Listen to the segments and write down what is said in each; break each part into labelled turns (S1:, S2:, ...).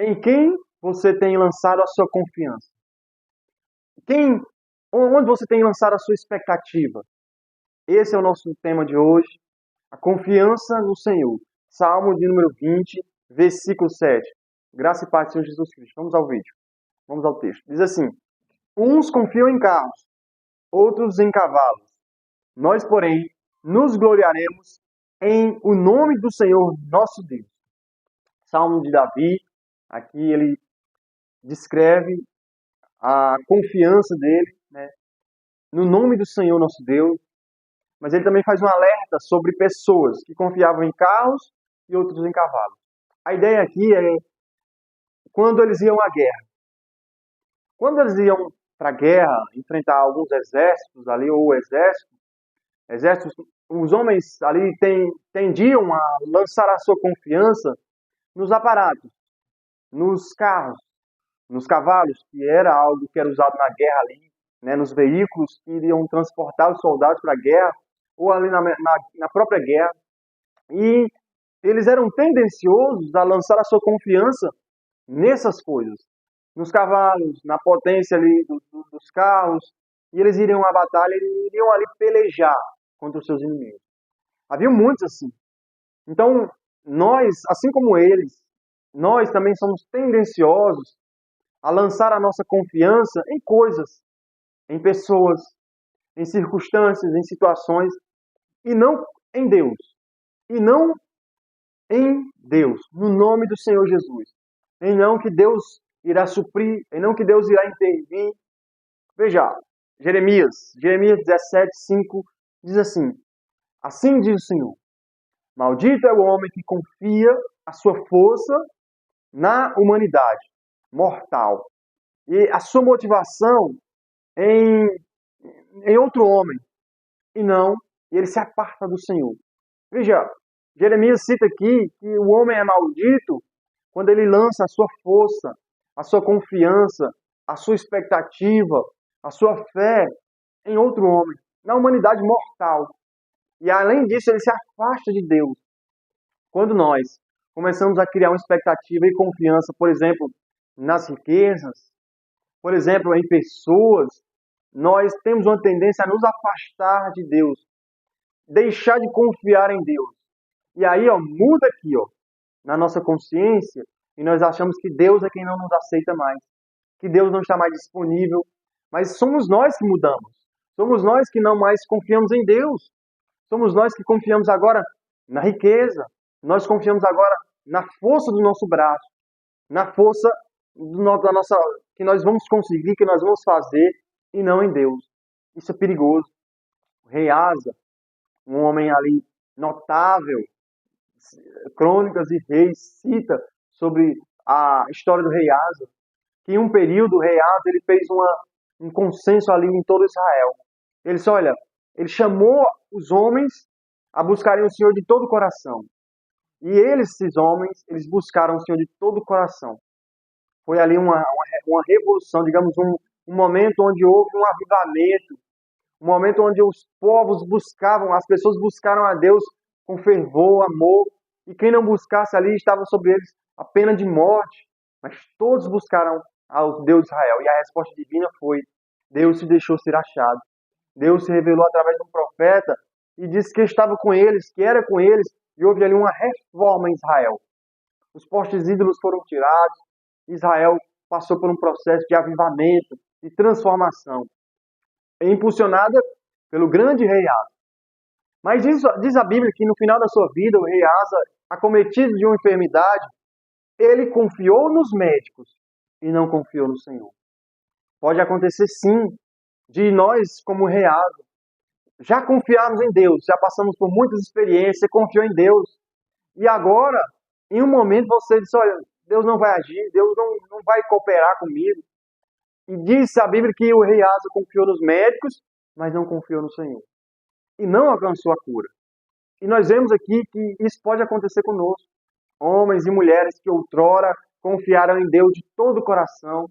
S1: Em quem você tem lançado a sua confiança? Quem, onde você tem lançado a sua expectativa? Esse é o nosso tema de hoje, a confiança no Senhor. Salmo de número 20, versículo 7. Graça e paz do Senhor Jesus Cristo. Vamos ao vídeo. Vamos ao texto. Diz assim: uns confiam em carros, outros em cavalos. Nós, porém, nos gloriaremos em o nome do Senhor nosso Deus. Salmo de Davi, aqui ele descreve a confiança dele, né, no nome do Senhor nosso Deus, mas ele também faz um alerta sobre pessoas que confiavam em carros e outros em cavalos. A ideia aqui é quando eles iam à guerra. Quando eles iam para a guerra, enfrentar alguns exércitos ali, ou exércitos, os homens ali tendiam a lançar a sua confiança nos aparatos, nos carros, nos cavalos, que era algo que era usado na guerra ali, né, nos veículos que iriam transportar os soldados para a guerra, ou ali na própria guerra. E eles eram tendenciosos a lançar a sua confiança nessas coisas, nos cavalos, na potência ali dos carros, e eles iriam à batalha, eles iriam ali pelejar contra os seus inimigos. Havia muitos assim. Então, nós, assim como eles, nós também somos tendenciosos a lançar a nossa confiança em coisas, em pessoas, em circunstâncias, em situações, e não em Deus. E não em Deus, no nome do Senhor Jesus. Em não que Deus irá suprir, em não que Deus irá intervir. Veja, Jeremias 17, 5 diz assim: assim diz o Senhor, maldito é o homem que confia a sua força na humanidade mortal e a sua motivação em, em outro homem, e não, e ele se aparta do Senhor. Veja, Jeremias cita aqui que o homem é maldito quando ele lança a sua força, a sua confiança, a sua expectativa, a sua fé em outro homem, na humanidade mortal. E além disso, ele se afasta de Deus. Quando nós começamos a criar uma expectativa e confiança, por exemplo, nas riquezas, por exemplo, em pessoas, nós temos uma tendência a nos afastar de Deus, deixar de confiar em Deus. E aí, ó, muda aqui, ó, na nossa consciência, e nós achamos que Deus é quem não nos aceita mais, que Deus não está mais disponível, mas somos nós que mudamos. Somos nós que não mais confiamos em Deus. Somos nós que confiamos agora na riqueza. Nós confiamos agora na força do nosso braço, na força da nossa que nós vamos conseguir, que nós vamos fazer, e não em Deus. Isso é perigoso. O rei Asa, um homem ali notável, Crônicas e Reis cita sobre a história do rei Asa, que em um período o rei Asa ele fez um consenso ali em todo Israel. Ele disse, olha, ele chamou os homens a buscarem o Senhor de todo o coração. E eles, esses homens, eles buscaram o Senhor de todo o coração. Foi ali uma revolução, digamos, um momento onde houve um avivamento, um momento onde os povos buscavam, as pessoas buscaram a Deus com fervor, amor, e quem não buscasse ali estava sobre eles a pena de morte. Mas todos buscaram ao Deus de Israel. E a resposta divina foi: Deus se deixou ser achado. Deus se revelou através de um profeta e disse que estava com eles, que era com eles, e houve ali uma reforma em Israel. Os postes ídolos foram tirados, Israel passou por um processo de avivamento, de transformação, impulsionada pelo grande rei Asa. Mas diz a Bíblia que no final da sua vida, o rei Asa, acometido de uma enfermidade, ele confiou nos médicos e não confiou no Senhor. Pode acontecer sim, de nós, como rei Asa, já confiarmos em Deus, já passamos por muitas experiências, você confiou em Deus, e agora, em um momento, você diz, olha, Deus não vai agir, Deus não vai cooperar comigo. E diz a Bíblia que o rei Asa confiou nos médicos, mas não confiou no Senhor. E não alcançou a cura. E nós vemos aqui que isso pode acontecer conosco. Homens e mulheres que outrora confiaram em Deus de todo o coração,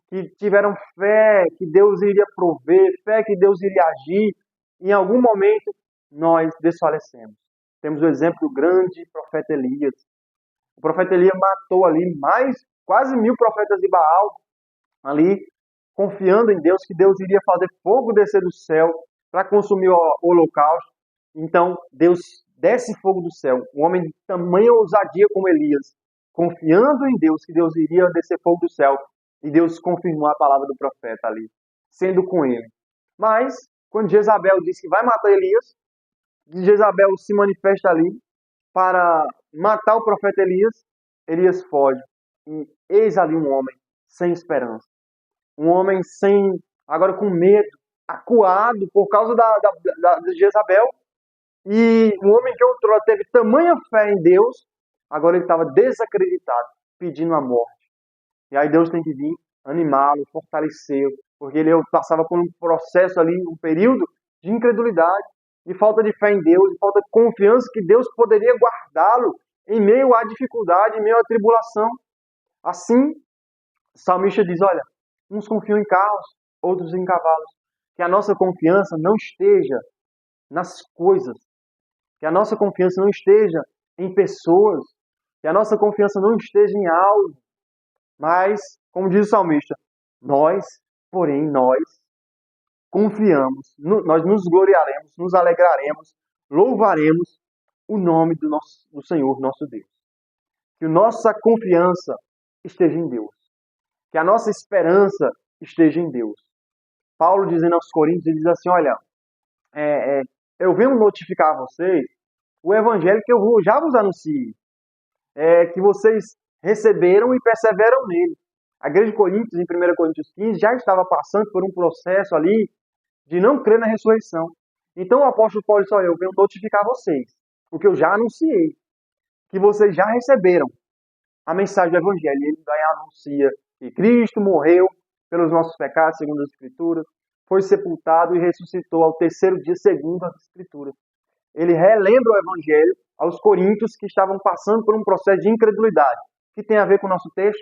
S1: que tiveram fé que Deus iria prover, fé que Deus iria agir. Em algum momento, nós desfalecemos. Temos o exemplo do grande profeta Elias. O profeta Elias matou ali mais quase 1000 profetas de Baal ali, confiando em Deus, que Deus iria fazer fogo descer do céu para consumir o holocausto. Então, Deus desce fogo do céu. Um homem de tamanha ousadia como Elias, confiando em Deus, que Deus iria descer fogo do céu. E Deus confirmou a palavra do profeta ali, sendo com ele. Mas, quando Jezabel disse que vai matar Elias, Jezabel se manifesta ali para matar o profeta Elias. Elias foge. E eis ali um homem sem esperança. Um homem agora com medo, acuado por causa de Jezabel. E um homem que outrora teve tamanha fé em Deus, agora ele estava desacreditado, pedindo a morte. E aí Deus tem que vir animá-lo, fortalecê-lo, porque ele passava por um processo ali, um período de incredulidade, de falta de fé em Deus, de falta de confiança que Deus poderia guardá-lo em meio à dificuldade, em meio à tribulação. Assim, o salmista diz, olha, uns confiam em carros, outros em cavalos. Que a nossa confiança não esteja nas coisas. Que a nossa confiança não esteja em pessoas. Que a nossa confiança não esteja em algo. Mas, como diz o salmista, porém, nós confiamos, nós nos gloriaremos, nos alegraremos, louvaremos o nome do Senhor, nosso Deus. Que a nossa confiança esteja em Deus. Que a nossa esperança esteja em Deus. Paulo dizendo aos Coríntios, ele diz assim, olha, eu venho notificar a vocês o evangelho que eu já vos anunciei, que vocês receberam e perseveram nele. A igreja de Coríntios, em 1 Coríntios 15, já estava passando por um processo ali de não crer na ressurreição. Então o apóstolo Paulo disse, olha, eu venho notificar vocês o que eu já anunciei, que vocês já receberam a mensagem do evangelho. Ele vai anuncia que Cristo morreu pelos nossos pecados, segundo as Escrituras, foi sepultado e ressuscitou ao terceiro dia, segundo as Escrituras. Ele relembra o evangelho aos coríntios que estavam passando por um processo de incredulidade. O que tem a ver com o nosso texto?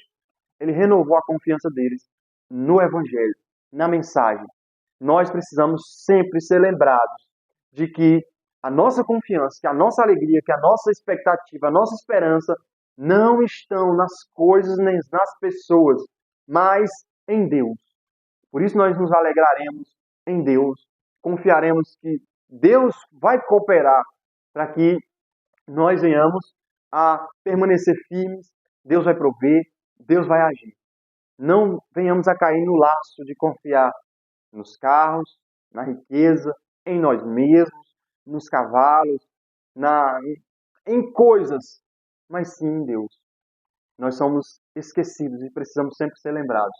S1: Ele renovou a confiança deles no evangelho, na mensagem. Nós precisamos sempre ser lembrados de que a nossa confiança, que a nossa alegria, que a nossa expectativa, a nossa esperança não estão nas coisas nem nas pessoas, mas em Deus. Por isso nós nos alegraremos em Deus, confiaremos que Deus vai cooperar para que nós venhamos a permanecer firmes, Deus vai prover, Deus vai agir. Não venhamos a cair no laço de confiar nos carros, na riqueza, em nós mesmos, nos cavalos, em coisas, mas sim em Deus. Nós somos esquecidos e precisamos sempre ser lembrados.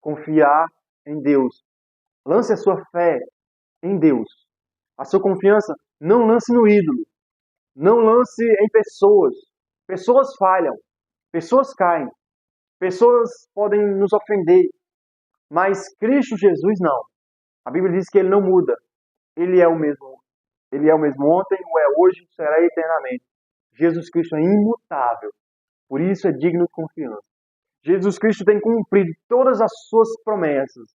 S1: Confiar em Deus. Lance a sua fé em Deus. A sua confiança não lance no ídolo. Não lance em pessoas. Pessoas falham. Pessoas caem. Pessoas podem nos ofender. Mas Cristo Jesus não. A Bíblia diz que Ele não muda. Ele é o mesmo. Ele é o mesmo ontem, o é hoje, será eternamente. Jesus Cristo é imutável. Por isso é digno de confiança. Jesus Cristo tem cumprido todas as suas promessas.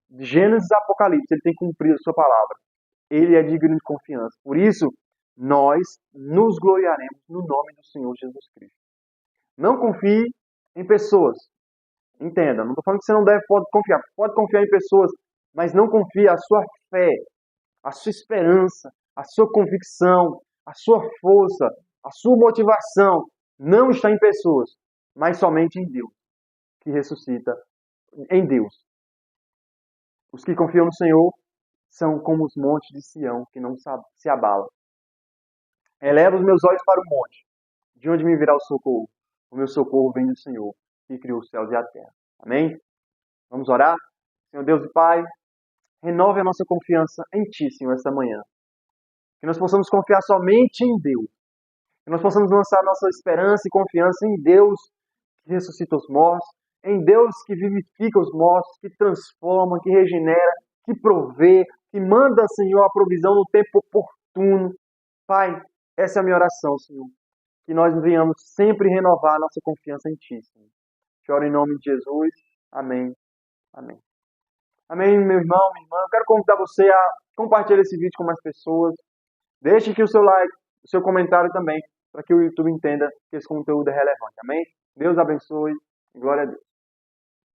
S1: De Gênesis a Apocalipse, Ele tem cumprido a sua palavra. Ele é digno de confiança. Por isso, nós nos gloriaremos no nome do Senhor Jesus Cristo. Não confie em pessoas. Entenda, não estou falando que você não pode confiar. Pode confiar em pessoas, mas não confie a sua fé, a sua esperança, a sua convicção, a sua força, a sua motivação não está em pessoas, mas somente em Deus, que ressuscita em Deus. Os que confiam no Senhor são como os montes de Sião, que não se abalam. Eleva os meus olhos para o monte, de onde me virá o socorro. O meu socorro vem do Senhor, que criou os céus e a terra. Amém? Vamos orar? Senhor Deus e Pai, renove a nossa confiança em Ti, Senhor, esta manhã. Que nós possamos confiar somente em Deus. Que nós possamos lançar nossa esperança e confiança em Deus que ressuscita os mortos, em Deus que vivifica os mortos, que transforma, que regenera, que provê, que manda, Senhor, a provisão no tempo oportuno. Pai, essa é a minha oração, Senhor. Que nós venhamos sempre renovar a nossa confiança em Ti, Senhor. Te oro em nome de Jesus. Amém. Amém. Amém, meu irmão, minha irmã. Eu quero convidar você a compartilhar esse vídeo com mais pessoas. Deixe aqui o seu like, o seu comentário também, para que o YouTube entenda que esse conteúdo é relevante. Amém? Deus abençoe. Glória a Deus.